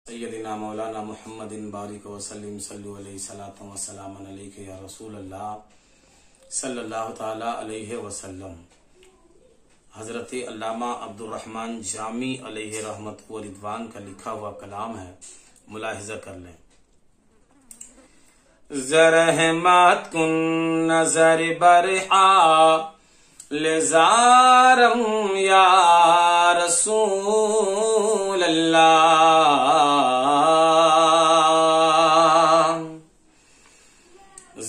سیدنا مولانا محمد بارک وسلم صلو علیہ صلاۃ و سلام علیک یا رسول اللہ صلی اللہ تعالی علیہ وسلم۔ حضرت علامہ عبدالرحمن جامی علیہ رحمت و رضوان کا لکھا ہوا کلام ہے، ملاحظہ کر لیں۔ زرحمت کن نظر برحا لزارم یا رسول اللہ،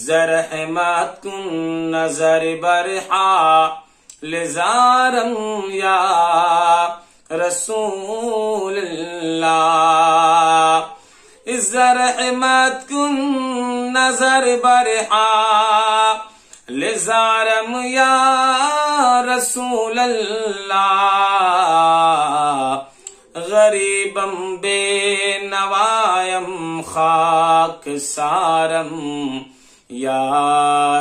زرحمت کن نظر برحا لزارم یا رسول اللہ، زرحمت کن نظر برحا لزارم یا رسول اللہ، غریبم بے نوایم خاک سارم یا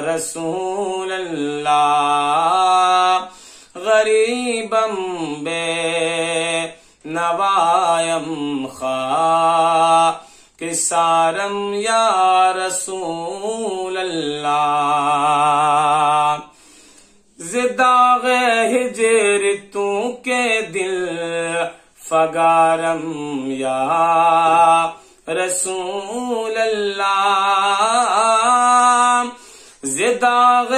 رسول اللہ، غریبم بے نوایم خاک سارم یا رسول اللہ، زداغ ہجر تو کے دل فگارم یا رسول اللہ، زداغ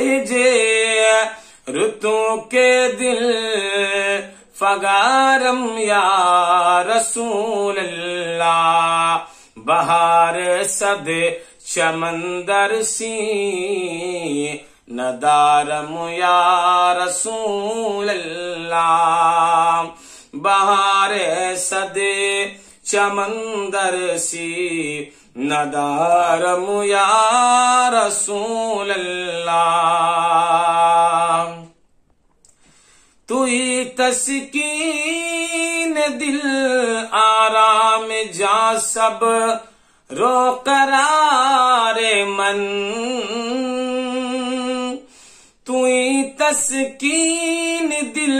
ہجر تو کے دل فگارم یا رسول اللہ، بہار صد چمندر سی ندارم یا رسول اللہ، بہار صد چمندر سی ندارم یا رسول اللہ، توئی تسکین دل آرام جا سب رو قرار من، توئی تسکین دل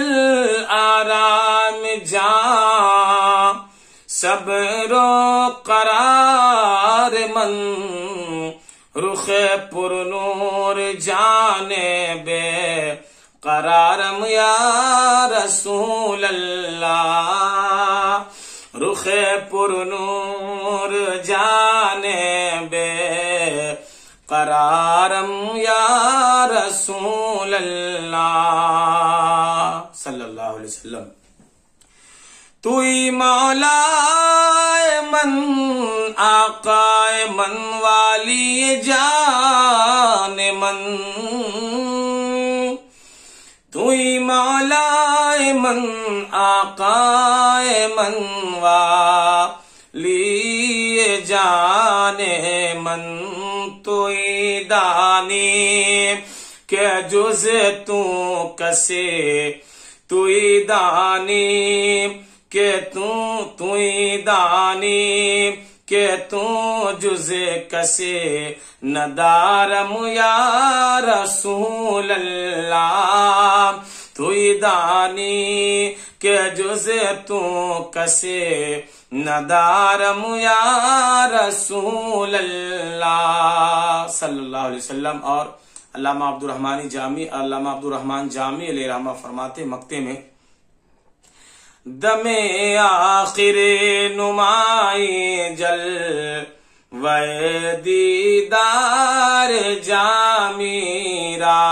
آرام جا سب رو قرار من، رخ پر نور جانے بے قرارم یا رسول اللہ، رخ پر نور جانے بے قرارم یا رسول اللہ صلی اللہ علیہ وسلم، توئی مولا من آقا من والی جان من، توئی مولا من آقا من والی جان من، توئی دانی کہ جز تو کسے، توئی دانی کہ توئی دانی کہ تو جز کسے ندارم یا رسول اللہ، توئی دانی کہ جز تو کسے ندارم یا رسول اللہ صلی اللہ علیہ وسلم۔ اور علامہ عبدالرحمن جامی علیہ رحمہ فرماتے مکتے میں، دم آخر نمائی جل وے دیدار جامی را،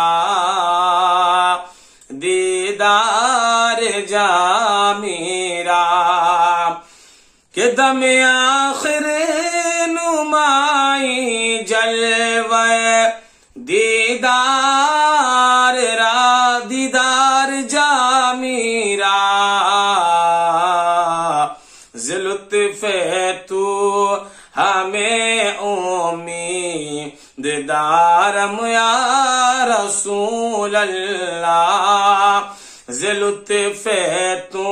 دیدار جامی را، کہ دم آخر نمائی جل وے دیدار را، دیدار جامی را، لطف تو ہمیں امید دارم یا رسول اللہ، لطف تو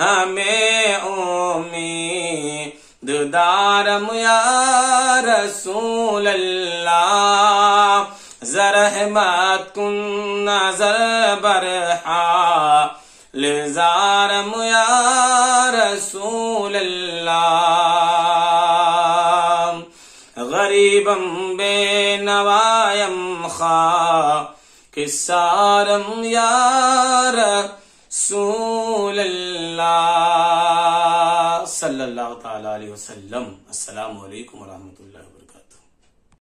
ہمیں امید دارم یا رسول اللہ، زرحمت کن نظر برحا لزارم یا رسول اللہ۔ اللہ غریبم بے نوایم خاکسارم یا رسول اللہ صلی اللہ تعالی علیہ وسلم۔ السلام علیکم ورحمۃ اللہ وبرکاتہ۔